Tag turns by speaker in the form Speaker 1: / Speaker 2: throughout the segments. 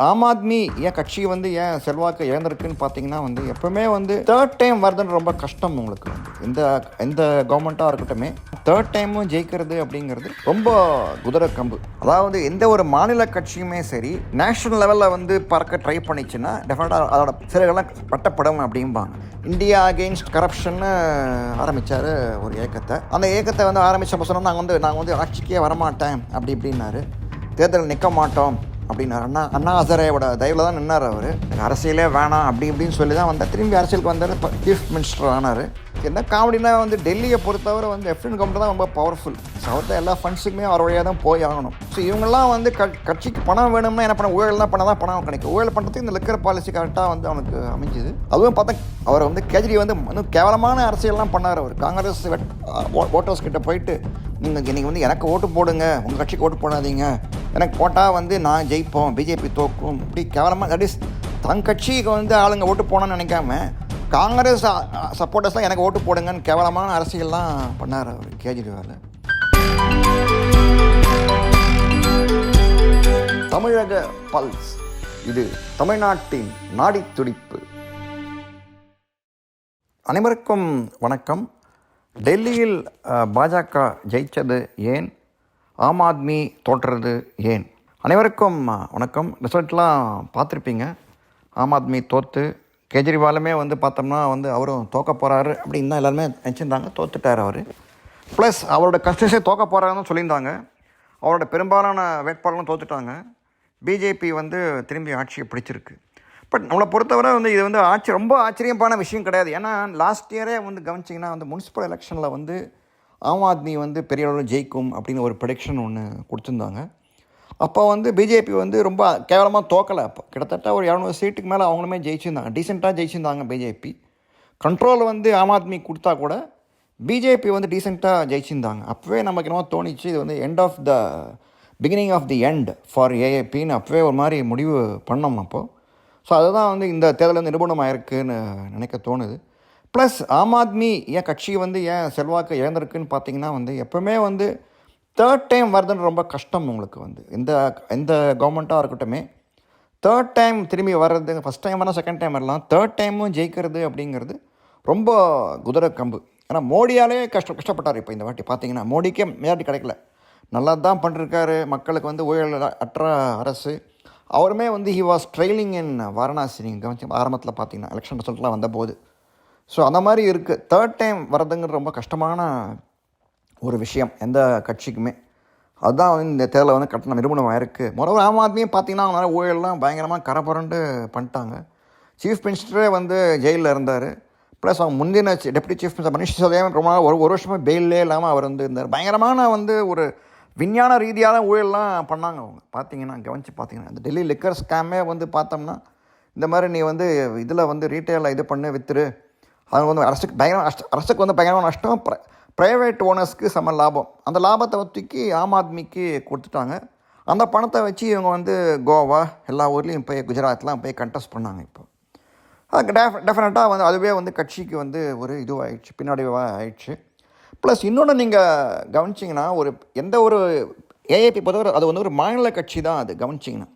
Speaker 1: ஆம் ஆத்மி ஏன் கட்சி வந்து ஏன் செல்வாக்கு இழந்திருக்குன்னு பார்த்தீங்கன்னா வந்து எப்பவுமே வந்து தேர்ட் டைம் வருதுன்னு ரொம்ப கஷ்டம் உங்களுக்கு வந்து எந்த கவர்மெண்ட்டாக இருக்கட்டுமே தேர்ட் டைமும் ஜெயிக்கிறது அப்படிங்கிறது ரொம்ப குதிரை கம்பு. அதாவது எந்த ஒரு மாநில கட்சியுமே சரி நேஷனல் லெவலில் வந்து பார்க்க ட்ரை பண்ணிச்சுன்னா டெஃபினட்டாக அதோட சிறைகள்லாம் பட்டப்படும் அப்படிம்பாங்க. இந்தியா அகெயின்ஸ்ட் கரப்ஷன்னு ஆரம்பித்தார் ஒரு இயக்கத்தை. அந்த இயக்கத்தை வந்து ஆரம்பித்த சொன்னால் நாங்கள் வந்து ஆட்சிக்கே வரமாட்டேன் அப்படி இப்படின்னாரு. தேர்தல் நிற்க மாட்டோம் அப்படின்னாரு. அண்ணா ஹசாரேவோட தயவில் தான் நின்னார் அவர். அரசியலே வேணாம் இப்படின்னு சொல்லி தான் வந்தால் திரும்பி அரசியலுக்கு வந்தார். சீஃப் மினிஸ்டர் ஆனார். என்ன காமெடினா வந்து டெல்லியை பொறுத்தவரை வந்து லெஃப்டினன்ட் கவர்மெண்ட் தான் ரொம்ப பவர்ஃபுல். ஸோ அவர்கிட்ட எல்லா ஃபண்ட்ஸுக்குமே அவர் வழியாக தான் போய் ஆகணும். ஸோ இவங்கெல்லாம் வந்து கட்சிக்கு பணம் வேணும்னா என்ன பண்ண ஊழல் தான் பண்ண தான் பணம் கிடைக்கும். ஊழல் பண்ணுறதுக்கு இந்த லிக்கர் பாலிசி கரெக்டாக வந்து அவனுக்கு அமைஞ்சுது. அதுவும் பார்த்தா அவர் வந்து கேஜ்ரி வந்து கேவலமான அரசியல்லாம் பண்ணார். அவர் காங்கிரஸ் ஓட்டர்ஸ் கிட்ட போயிட்டு இன்றைக்கி வந்து எனக்கு ஓட்டு போடுங்க, உங்கள் கட்சிக்கு ஓட்டு போடாதீங்க, எனக்கு போட்டால் வந்து நான் ஜெயிப்போம், பிஜேபி தோக்கும், இப்படி கேவலமாக தட் இஸ் தன் கட்சிக்கு வந்து ஆளுங்க ஓட்டு போனோன்னு நினைக்காம காங்கிரஸ் சப்போர்ட்டர்ஸ் தான் எனக்கு ஓட்டு போடுங்கன்னு கேவலமான அரசியல்லாம் பண்ணார் அவர் கேஜ்ரிவால். தமிழக பல்ஸ், இது தமிழ்நாட்டின் நாடி துடிப்பு. அனைவருக்கும் வணக்கம். டெல்லியில் பாஜக ஜெயித்தது ஏன், ஆம் ஆத்மி தோற்றது ஏன்? அனைவருக்கும் வணக்கம். ரிசல்ட்லாம் பார்த்துருப்பீங்க. ஆம் ஆத்மி தோற்று கேஜ்ரிவாலுமே வந்து பார்த்தோம்னா வந்து அவரும் தோக்க போகிறாரு அப்படின்னு தான் எல்லாருமே நினச்சிருந்தாங்க. தோத்துட்டார் அவர். ப்ளஸ் அவரோட கன்ஸ்டியூன்ஸே தோக்க போகிறாருன்னு சொல்லியிருந்தாங்க. அவரோட பெரும்பாலான வேட்பாளர்களும் தோத்துட்டாங்க. பிஜேபி வந்து திரும்பி ஆட்சியை பிடிச்சிருக்கு. பட் நம்மளை பொறுத்தவரை வந்து இது வந்து ரொம்ப ஆச்சரியமான விஷயம் கிடையாது. ஏன்னா லாஸ்ட் இயரே வந்து கவனிச்சிங்கன்னா வந்து முனிசிபல் எலெக்ஷனில் வந்து ஆம் ஆத்மி வந்து பெரிய அளவில் ஜெயிக்கும் அப்படின்னு ஒரு ப்ரெடிக்ஷன் ஒன்று கொடுத்துருந்தாங்க. அப்போ வந்து பிஜேபி வந்து ரொம்ப கேவலமாக தோக்கலை. அப்போ கிட்டத்தட்ட ஒரு 200 சீட்டுக்கு மேலே அவங்களுமே ஜெயிச்சிருந்தாங்க. டீசெண்டாக ஜெயிச்சிருந்தாங்க பிஜேபி. கண்ட்ரோல் வந்து ஆம் ஆத்மி கொடுத்தா கூட பிஜேபி வந்து டீசெண்டாக ஜெயிச்சிருந்தாங்க. அப்போவே நமக்கு என்னமோ தோணிச்சு இது வந்து beginning of the end for ஏஏபின்னு அப்போவே ஒரு மாதிரி முடிவு பண்ணோம் அப்போது. ஸோ அதுதான் வந்து இந்த தேர்தல் வந்து நிரூபணமாக இருக்குதுன்னு நினைக்க தோணுது. ப்ளஸ் ஆம் ஆத்மி ஏன் கட்சி வந்து ஏன் செல்வாக்கு இழந்திருக்குன்னு பார்த்தீங்கன்னா வந்து எப்போவுமே வந்து தேர்ட் டைம் வருதுன்னு ரொம்ப கஷ்டம் உங்களுக்கு வந்து எந்த கவர்மெண்ட்டாக இருக்கட்டுமே தேர்ட் டைம் திரும்பி வர்றது. ஃபஸ்ட் டைம் வரலாம், செகண்ட் டைம் வரலாம், தேர்ட் டைமும் ஜெயிக்கிறது அப்படிங்கிறது ரொம்ப குதிரை கம்பு. ஏன்னா மோடியாலே கஷ்டப்பட்டார். இப்போ இந்த வாட்டி பார்த்தீங்கன்னா மோடிக்கே மெஜாரிட்டி கிடைக்கல. நல்லா தான் பண்ணிருக்காரு. மக்களுக்கு வந்து ஊழல் அற்ற அரசு. அவருமே வந்து ஹி வாஸ் ட்ரெயிலிங் இன் வாரணாசி. நீங்கள் கவனிச்சு ஆரம்பத்தில் பார்த்தீங்கன்னா எலெக்ஷன் ரிசல்ட்லாம் வந்தபோது. ஸோ அந்த மாதிரி இருக்குது. தேர்ட் டைம் வரதுங்கிறது ரொம்ப கஷ்டமான ஒரு விஷயம் எந்த கட்சிக்குமே. அதுதான் வந்து இந்த தேர்தலில் வந்து கட்டணம் நிரூபணமாக இருக்குது. மொதல் ஆம் ஆத்மியும் பார்த்தீங்கன்னா அவங்களால ஊழல்லாம் பயங்கரமாக கரப்புரண்டு பண்ணிட்டாங்க. சீஃப் மினிஸ்டரே வந்து ஜெயிலில் இருந்தார். ப்ளஸ் அவங்க முந்தின deputy chief minister Manish Sisodia ரொம்ப ஒரு வருஷமாக பெயிலே இல்லாமல் அவர் வந்து இருந்தார். பயங்கரமான வந்து ஒரு விஞ்ஞான ரீதியாக தான் ஊழல்லாம் பண்ணாங்க அவங்க. பார்த்தீங்கன்னா கவனித்து பார்த்தீங்கன்னா இந்த டெல்லி லிக்கர் ஸ்கேமே வந்து பார்த்தோம்னா இந்த மாதிரி நீ வந்து இதில் வந்து ரீட்டைலில் இது பண்ணி விற்றுரு, அவங்க வந்து அரசுக்கு வந்து பயங்கரமான நஷ்டம், ப்ரைவேட் ஓனர்ஸ்க்கு சம லாபம். அந்த லாபத்தை தூக்கி ஆம் ஆத்மிக்கு கொடுத்துட்டாங்க. அந்த பணத்தை வச்சு இவங்க வந்து கோவா எல்லா ஊர்லேயும் போய் குஜராத்லாம் போய் கண்டெஸ்ட் பண்ணாங்க. இப்போ அதுக்கு டெஃபினட்டாக வந்து அதுவே வந்து கட்சிக்கு வந்து ஒரு இதுவாகிடுச்சு, பின்னாடிவாக ஆயிடுச்சு. ப்ளஸ் இன்னொன்று நீங்கள் கவனிச்சிங்கன்னா எந்த ஒரு ஏஏபி பொறுத்தவரை அது வந்து ஒரு மாநில கட்சி தான். அது கவனிச்சிங்கன்னா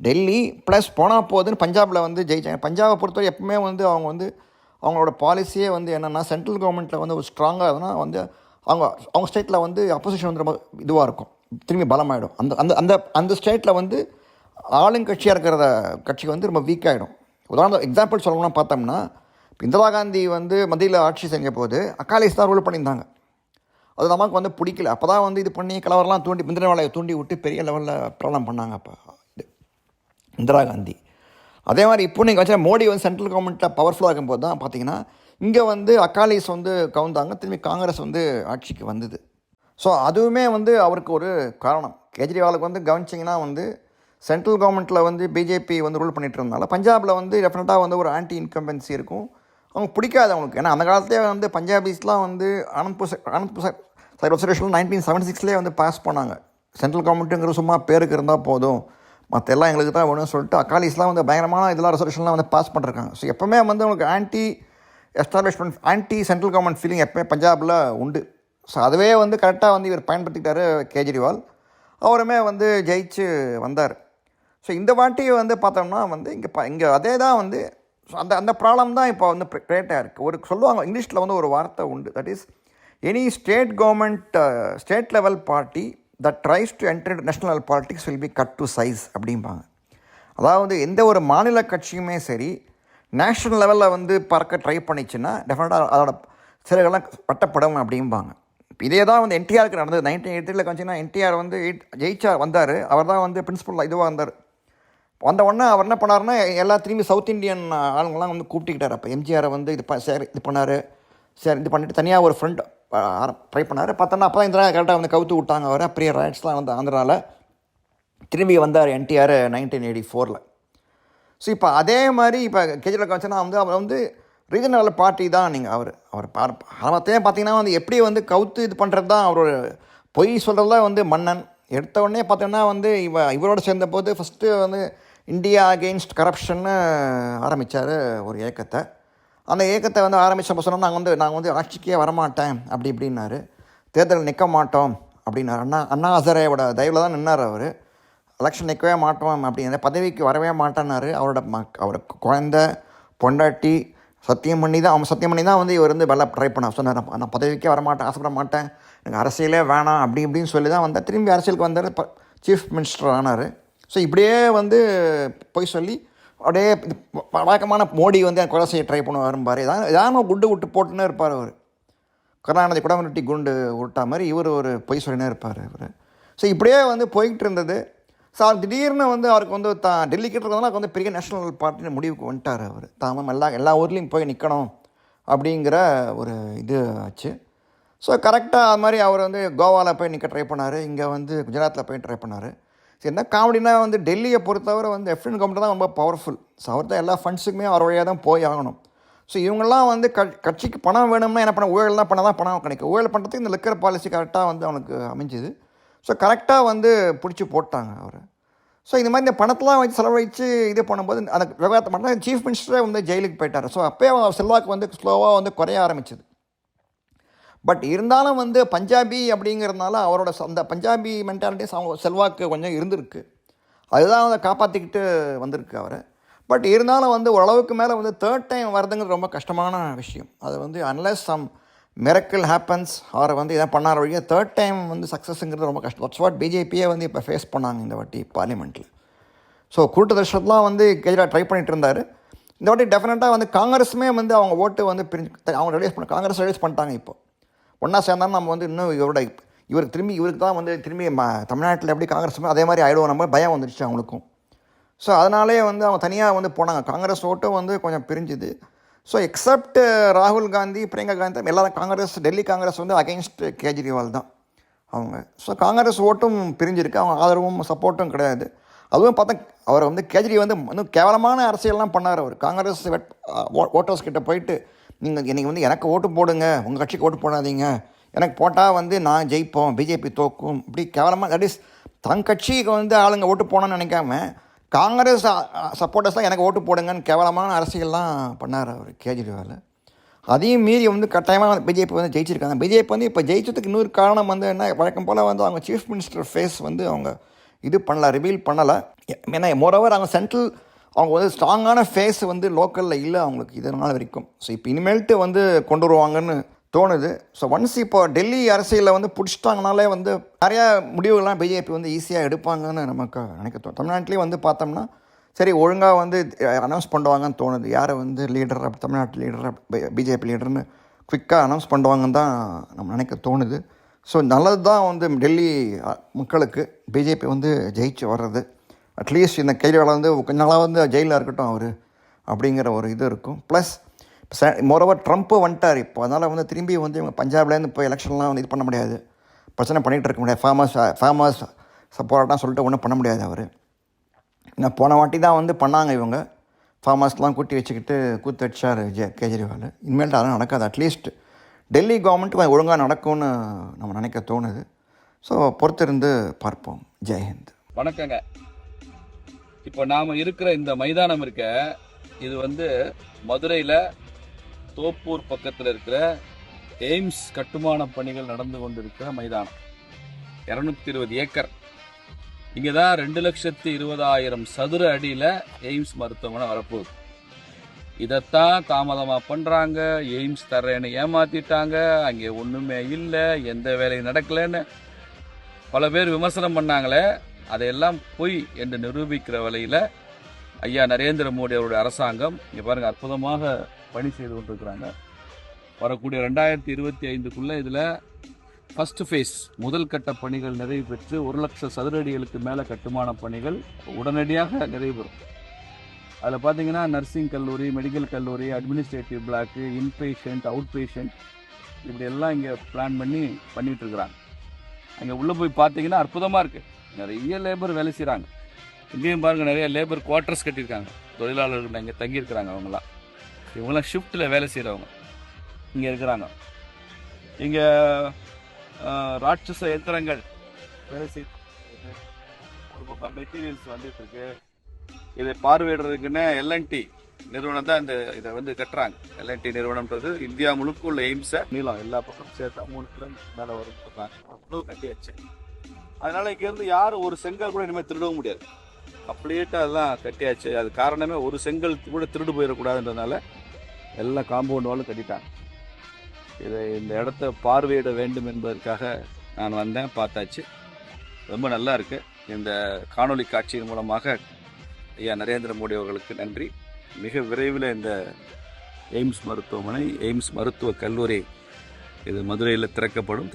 Speaker 1: டெல்லி ப்ளஸ் போனால் போகுதுன்னு பஞ்சாபில் வந்து ஜெயிச்சாங்க. பஞ்சாபை பொறுத்தவரை எப்பவுமே வந்து அவங்களோட பாலிசியே வந்து என்னென்னா சென்ட்ரல் கவர்மெண்ட்டில் வந்து ஒரு ஸ்ட்ராங்காக இருந்தால் வந்து அவங்க ஸ்டேட்டில் வந்து அப்போசிஷன் வந்து ரொம்ப இதுவாக இருக்கும், திரும்பி பலமாயிடும். அந்த ஸ்டேட்டில் வந்து ஆளுங்கட்சியாக இருக்கிற கட்சி வந்து ரொம்ப வீக் ஆகிடும். எக்ஸாம்பிள் சொல்லணும்னா பார்த்தோம்னா இந்திரா காந்தி வந்து மத்தியில் ஆட்சி செஞ்ச போது அகாலிஸ் தான் ரூல் பண்ணியிருந்தாங்க. அது நமக்கு வந்து பிடிக்கல. அப்போ தான் வந்து இது பண்ணி கலவரெலாம் தூண்டி பிந்திரவாளையை தூண்டி விட்டு பெரிய லெவலில் பிரபலம் பண்ணாங்க அப்போ இந்திரா காந்தி. அதே மாதிரி இப்போ நீங்கள் வச்சா மோடி வந்து சென்ட்ரல் கவர்மெண்ட்டில் பவர்ஃபுல்லாக இருக்கும்போது தான் பார்த்தீங்கன்னா இங்கே வந்து அகாலிஸ் வந்து கவுந்தாங்க, திரும்பி காங்கிரஸ் வந்து ஆட்சிக்கு வந்தது. ஸோ அதுவுமே வந்து அவருக்கு ஒரு காரணம். கேஜ்ரிவாலுக்கு வந்து கவனிச்சிங்கன்னா வந்து சென்ட்ரல் கவர்மெண்ட்டில் வந்து பிஜேபி வந்து ரூல் பண்ணிகிட்டு இருந்தால பஞ்சாபில் வந்து டெஃபினட்டாக வந்து ஒரு ஆன்டி இன்கம்பன்சி இருக்கும். அவங்க பிடிக்காது அவங்களுக்கு. ஏன்னா அந்த காலத்திலே வந்து பஞ்சாபிஸ்லாம் வந்து ஆனந்த்பூர் சைட் ரிசர்வேஷன் 1976 வந்து பாஸ் பண்ணாங்க. சென்ட்ரல் கவர்மெண்ட்டுங்கிற சும்மா பேருக்கு இருந்தால் போதும், மற்ற எல்லாம் எங்களுக்கு தான் வேணும்னு சொல்லிட்டு அகாலிஸ்லாம் வந்து பயங்கரமான இதெல்லாம் ரிசர்வேஷன்லாம் வந்து பாஸ் பண்ணிருக்காங்க. ஸோ எப்போவுமே வந்து அவங்களுக்கு anti establishment anti central government feeling எப்போயுமே பஞ்சாபில் உண்டு. ஸோ அதுவே வந்து கரெக்டாக வந்து இவர் பயன்படுத்திக்கிட்டார் கேஜ்ரிவால். அவருமே வந்து ஜெயிச்சு வந்தார். ஸோ இந்த வாட்டி வந்து பார்த்தோம்னா வந்து இங்கே அதே தான் வந்து அந்த அந்த ப்ராப்ளம் தான் இப்போ வந்து கிரியேட்டாக இருக்குது. ஒரு சொல்லுவாங்க இங்கிலீஷில் வந்து ஒரு வார்த்தை உண்டு, that is any state government state level party that tries to enter national politics will be cut to size அப்படிம்பாங்க. அதாவது எந்த ஒரு மாநில கட்சியுமே சரி நேஷ்னல் லெவலில் வந்து பறக்க ட்ரை பண்ணிச்சுன்னா டெஃபினட்டாக அதோட சிறைகள்லாம் பட்டப்படும் அப்படிம்பாங்க. இப்போ இதே தான் வந்து என்டிஆருக்கு நடந்தது. 1983 வச்சிங்கன்னா என்டிஆர் வந்து ஜெயிச்சார் வந்தார். அவர் தான் வந்து பிரின்சிபல் இதுவாக வந்தார். வந்த உடனே அவர் என்ன பண்ணாருன்னா எல்லா திரும்பி சவுத் இண்டியன் ஆளுங்கள்லாம் வந்து கூப்பிட்டுக்கிட்டார். அப்போ எம்ஜிஆரை வந்து இது பண்ணார், சரி இது பண்ணிவிட்டு தனியாக ஒரு ஃப்ரெண்ட் ட்ரை பண்ணார். பார்த்தோன்னா அப்போ தான் இந்த கரெக்டாக வந்து கவுத்து விட்டாங்க அவரை. பெரிய ரைட்ஸ்லாம் வந்து ஆந்திராவில் திரும்பி வந்தார் என்டிஆர் 1984. ஸோ இப்போ அதே மாதிரி இப்போ கெஜ்ரிவால் காமிச்சனா வந்து அவர் வந்து ரீஜனல் பார்ட்டி தான். நீங்கள் அவர் ஆரம்பத்தையே பார்த்தீங்கன்னா வந்து எப்படி வந்து கவுத்து இது பண்ணுறது தான் அவர் பொய் சொல்கிறதா வந்து மன்னன். எடுத்த உடனே பார்த்தோன்னா வந்து இவரோட சேர்ந்த போது ஃபஸ்ட்டு வந்து இந்தியா அகெயின்ஸ்ட் கரப்ஷன்னு ஆரம்பித்தார் ஒரு இயக்கத்தை. அந்த இயக்கத்தை வந்து ஆரம்பித்த சொன்னால் நாங்கள் வந்து ஆட்சிக்கே வரமாட்டேன் அப்படி இப்படின்னாரு. தேர்தல் நிற்க மாட்டோம் அப்படின்னாரு. அண்ணா ஹசாரேவோட தயவில் தான் நின்னார் அவர். எலெக்ஷன் நிற்கவே மாட்டோம் அப்படிங்கிற பதவிக்கு வரவே மாட்டேன்னாரு. அவரோட குழந்த பொண்டாட்டி சத்தியம் பண்ணி தான் வந்து இவர் வந்து வெள்ள ட்ரை பண்ண சொன்னார். நான் பதவிக்கே வரமாட்டேன், ஆசைப்பட மாட்டேன், எனக்கு அரசியலே வேணாம் அப்படி இப்படின்னு சொல்லி தான் வந்தார். திரும்பி அரசியலுக்கு வந்தார், சீஃப் மினிஸ்டர் ஆனார். ஸோ இப்படியே வந்து போய் சொல்லி அப்படியே வழக்கமான மோடி வந்து கொலை செய்ய ட்ரை பண்ணுவாரும்பார். ஏதாவது குண்டு விட்டு போட்டுன்னே இருப்பார் அவர். கருணாநிதி கூட விட்டி குண்டு விட்டா மாதிரி இவர் ஒரு பொய் சொல்லினே இருப்பார் இவர். ஸோ இப்படியே வந்து போய்கிட்டு இருந்தது. ஸோ அவர் திடீர்னு வந்து அவருக்கு வந்து டெல்லிக்கு இருக்கிறதுனால வந்து பெரிய நேஷனல் பார்ட்டின்னு முடிவுக்கு வந்துட்டார் அவர். தாமம் எல்லா ஊர்லேயும் போய் நிற்கணும் அப்படிங்கிற ஒரு இது ஆச்சு. ஸோ கரெக்டாக அது மாதிரி அவர் வந்து கோவாவில் போய் நிற்க ட்ரை பண்ணார், இங்கே வந்து குஜராத்தில் போய் ட்ரை பண்ணார். ஸோ என்ன காமெடினா வந்து டெல்லியை பொறுத்தவரை வந்து லெஃப்டினன்ட் கவர்மெண்ட் தான் ரொம்ப பவர்ஃபுல். ஸோ அவர் தான் எல்லா ஃபண்ட்ஸுக்குமே அவர் வழியாக தான் போய் ஆகணும். ஸோ இவங்கெல்லாம் வந்து கட்சிக்கு பணம் வேணும்னா என்ன பண்ண ஊழல்லாம் பண்ண தான் பணம் கிடைக்கும். ஊழல் பண்ணுறதுக்கு இந்த லிக்கர் பாலிசி கரெக்டாக வந்து அவனுக்கு அமைஞ்சுது. ஸோ கரெக்டாக வந்து பிடிச்சி போட்டாங்க அவர். ஸோ இந்த மாதிரி இந்த பணத்தெலாம் வச்சு செலவழித்து இது பண்ணும்போது அந்த விவகாரத்தை மட்டும் சீஃப் மினிஸ்டரே வந்து ஜெயிலுக்கு போயிட்டார். ஸோ அப்போயே செல்வாக்கு வந்து ஸ்லோவாக வந்து குறைய ஆரம்பிச்சிது. பட் இருந்தாலும் வந்து பஞ்சாபி அப்படிங்கிறதுனால அவரோட அந்த பஞ்சாபி மென்டாலிட்டி செல்வாக்கு கொஞ்சம் இருந்திருக்கு. அதுதான் அதை காப்பாற்றிக்கிட்டு வந்திருக்கு அவர். பட் இருந்தாலும் வந்து ஓரளவுக்கு மேலே வந்து தேர்ட் டைம் வரதுங்கிறது ரொம்ப கஷ்டமான விஷயம். அது வந்து அன்லெஸ் சம் மிரக்கிள் ஹேப்பன்ஸ் அவரை வந்து இதை பண்ணார் வழியாக தேர்ட் டைம் வந்து சக்ஸஸ்ங்கிறது ரொம்ப கஷ்டம். தட்ஸ் வாட் பிஜேபியே வந்து இப்போ ஃபேஸ் பண்ணாங்க இந்த வாட்டி பார்லிமெண்ட்டில். ஸோ கூட்டு தர்ஷனெலாம் வந்து கெஜ்ரிவால் ட்ரை பண்ணிகிட்டு இருந்தார். இந்த வாட்டி டெஃபினட்டாக வந்து காங்கிரஸுமே வந்து அவங்க ஓட்டு வந்து அவங்க ரிலீஸ் காங்கிரஸ் ரிலீஸ் பண்ணிட்டாங்க. இப்போ ஒன்றா சேர்ந்தாலும் நம்ம வந்து இன்னும் இவருக்கு தான் வந்து திரும்பி தமிழ்நாட்டில் எப்படி காங்கிரஸுமே அதே மாதிரி ஆகிடுவோம் நம்ம பயம் வந்துடுச்சு அவங்களுக்கும். ஸோ அதனாலே வந்து அவங்க தனியாக வந்து போனாங்க. காங்கிரஸ் ஓட்டும் வந்து கொஞ்சம் பிரிஞ்சுது. ஸோ எக்ஸப்ட் ராகுல் காந்தி, பிரியங்கா காந்தி எல்லாரும் காங்கிரஸ், டெல்லி காங்கிரஸ் வந்து அகெயின்ஸ்ட் கேஜ்ரிவால் தான் அவங்க. ஸோ காங்கிரஸ் ஓட்டும் பிரிஞ்சிருக்கு, அவங்க ஆதரவும் சப்போர்ட்டும் கிடையாது. அதுவும் பார்த்தா அவர் வந்து கேஜ்ரி வந்து இன்னும் கேவலமான அரசியல்லாம் பண்ணார் அவர். காங்கிரஸ் ஓட்டர்ஸ் கிட்ட போயிட்டு நீங்கள் வந்து எனக்கு ஓட்டு போடுங்க, உங்கள் கட்சிக்கு ஓட்டு போடாதீங்க, எனக்கு போட்டால் வந்து நான் ஜெயிப்போம், பிஜேபி தோக்கும், இப்படி கேவலமாக தட் இஸ் தன் கட்சிக்கு வந்து ஆளுங்க ஓட்டு போடணும்னு நினைக்காம காங்கிரஸ் சப்போர்ட்டர்ஸ் தான் எனக்கு ஓட்டு போடுங்கன்னு கேவலமான அரசியல்லாம் பண்ணார் அவர் கேஜ்ரிவால். அதையும் மீறி வந்து கட்டாயமாக பிஜேபி வந்து ஜெயிச்சிருக்காங்க. பிஜேபி வந்து இப்போ ஜெயிச்சதுக்கு இன்னொரு காரணம் வந்து என்ன, வழக்கம் போல் வந்து அவங்க சீஃப் மினிஸ்டர் ஃபேஸ் வந்து அவங்க இது பண்ணல, ரிவீல் பண்ணலை. ஏன்னா மோரோவர் அவங்க சென்ட்ரல் அவங்க வந்து ஸ்ட்ராங்கான ஃபேஸ் வந்து லோக்கலில் இல்லை அவங்களுக்கு இதனால் வரைக்கும். ஸோ இப்போ இனிமேல்ட்டு வந்து கொண்டு வருவாங்கன்னு தோணுது. ஸோ ஒன்ஸ் இப்போ டெல்லி அரசியலில் வந்து பிடிச்சிட்டாங்கனாலே வந்து நிறையா முடிவுகள்லாம் பிஜேபி வந்து ஈஸியாக எடுப்பாங்கன்னு நமக்கு நினைக்க தமிழ்நாட்டிலேயே வந்து பார்த்தோம்னா சரி ஒழுங்காக வந்து அனௌன்ஸ் பண்ணுவாங்கன்னு தோணுது. யாரை வந்து லீடர் தமிழ்நாட்டு லீடர் பிஜேபி லீடர்னு குவிக்காக அனௌன்ஸ் பண்ணுவாங்கன்னு தான் நம்ம நினைக்க தோணுது. ஸோ நல்லது தான் வந்து டெல்லி மக்களுக்கு பிஜேபி வந்து ஜெயிச்சு வர்றது. அட்லீஸ்ட் இந்த கேஜ்ரிவால் வந்து கொஞ்ச நாளாக வந்து ஜெயிலில் இருக்கட்டும் அவர் அப்படிங்கிற ஒரு இது இருக்கும். ப்ளஸ் மோரோவர் ட்ரம்ப்பு வந்துட்டார் இப்போ. அதனால் வந்து திரும்பி வந்து இவங்க பஞ்சாப்லேருந்து போய் எலெக்ஷன்லாம் வந்து இது பண்ண முடியாது, பிரச்சனை பண்ணிகிட்டு இருக்க முடியாது. ஃபேமஸ் சப்போர்ட்டாக சொல்லிட்டு ஒன்றும் பண்ண முடியாது அவர். நான் போன வாட்டி தான் வந்து பண்ணாங்க இவங்க, ஃபார்மர்ஸ்லாம் கூட்டி வச்சுக்கிட்டு கூத்து வச்சார் கேஜ்ரிவால். இனிமேல்ட்டு அதெல்லாம் நடக்காது. அட்லீஸ்ட் டெல்லி கவர்மெண்ட்டு ஒழுங்காக நடக்கும்னு நம்ம நினைக்க தோணுது. ஸோ பொறுத்திருந்து பார்ப்போம். ஜெய்ஹிந்த்.
Speaker 2: வணக்கங்க. இப்போ நாம் இருக்கிற இந்த மைதானம் இருக்க, இது வந்து மதுரையில் தோப்பூர் பக்கத்தில் இருக்கிற எய்ம்ஸ் கட்டுமான பணிகள் நடந்து கொண்டிருக்கிற மைதானம். 220 ஏக்கர் இங்கே தான் 2,20,000 சதுர அடியில் எய்ம்ஸ் மருத்துவமனை வரப்போகுது. இதைத்தான் தாமதமாக பண்ணுறாங்க. எய்ம்ஸ் தர்றேன்னு ஏமாத்திட்டாங்க, அங்கே ஒன்றுமே இல்லை, எந்த வேலையும் நடக்கலைன்னு பல பேர் விமர்சனம் பண்ணாங்களே, அதையெல்லாம் பொய் என்று நிரூபிக்கிற வழியில் ஐயா நரேந்திர மோடி அவருடைய அரசாங்கம் இங்கே பாருங்கள் அற்புதமாக பணி செய்து கொண்டிருக்கிறாங்க. வரக்கூடிய 2025க்குள்ளே இதில் ஃபஸ்ட்டு ஃபேஸ் முதல் கட்ட பணிகள் நிறைவு பெற்று 1,00,000 சதுர அடிகளுக்கு மேலே கட்டுமான பணிகள் உடனடியாக நிறைவு பெறும். அதில் பார்த்தீங்கன்னா நர்சிங் கல்லூரி, மெடிக்கல் கல்லூரி, administrative block, inpatient, out patient இப்படி எல்லாம் இங்கே பிளான் பண்ணிட்டு இருக்கிறாங்க. அங்கே உள்ளே போய் பார்த்தீங்கன்னா அற்புதமாக இருக்குது. நிறைய லேபர் வேலை செய்கிறாங்க. இங்கேயும் பாருங்கள் நிறைய லேபர் குவார்ட்டர்ஸ் கட்டியிருக்காங்க. தொழிலாளர்கள் இங்கே தங்கியிருக்கிறாங்க. இவங்கெல்லாம் ஷிஃப்ட்டில் வேலை செய்கிறவங்க இங்கே இருக்கிறாங்க. இங்கே ராட்சச எந்திரங்கள் வேலை செய்ய ஒரு பக்கம் மெட்டீரியல்ஸ் வந்துட்டு இருக்கு. இதை பார்வையிடுறதுக்குன்னு எல்என்டி நிறுவனம் தான் இதை கட்டுறாங்க. எல்என்டி நிறுவனம்ன்றது இந்தியா முழுக்க உள்ள எய்ம்ஸை நீளம் எல்லா பக்கம் சேர்த்தா 3 கிலோமீட்டர் மேலே வரும் சொல்கிறாங்க. அவ்வளோ கட்டியாச்சு. அதனால இங்கேருந்து யாரும் ஒரு செங்கல் கூட இனிமேல் திருடவும் முடியாது. கம்ப்ளீட்டாக அதெல்லாம் கட்டியாச்சு. அது காரணமே ஒரு செங்கல் கூட திருடு போயிடக்கூடாதுன்றதுனால எல்லா காம்பவுண்ட் வாலும் கட்டிட்டாங்க. இந்த இடத்த பார்வையிட வேண்டும் என்பதற்காக நான் வந்தேன், பார்த்தாச்சு. ரொம்ப நல்லா இருக்கு. இந்த காணொளி காட்சியின் மூலமாக ஐயா நரேந்திர மோடி அவர்களுக்கு நன்றி. மிக விரைவில் இந்த எய்ம்ஸ் மருத்துவமனை, எய்ம்ஸ் மருத்துவக் கல்லூரி இது மதுரையில் திறக்கப்படும்.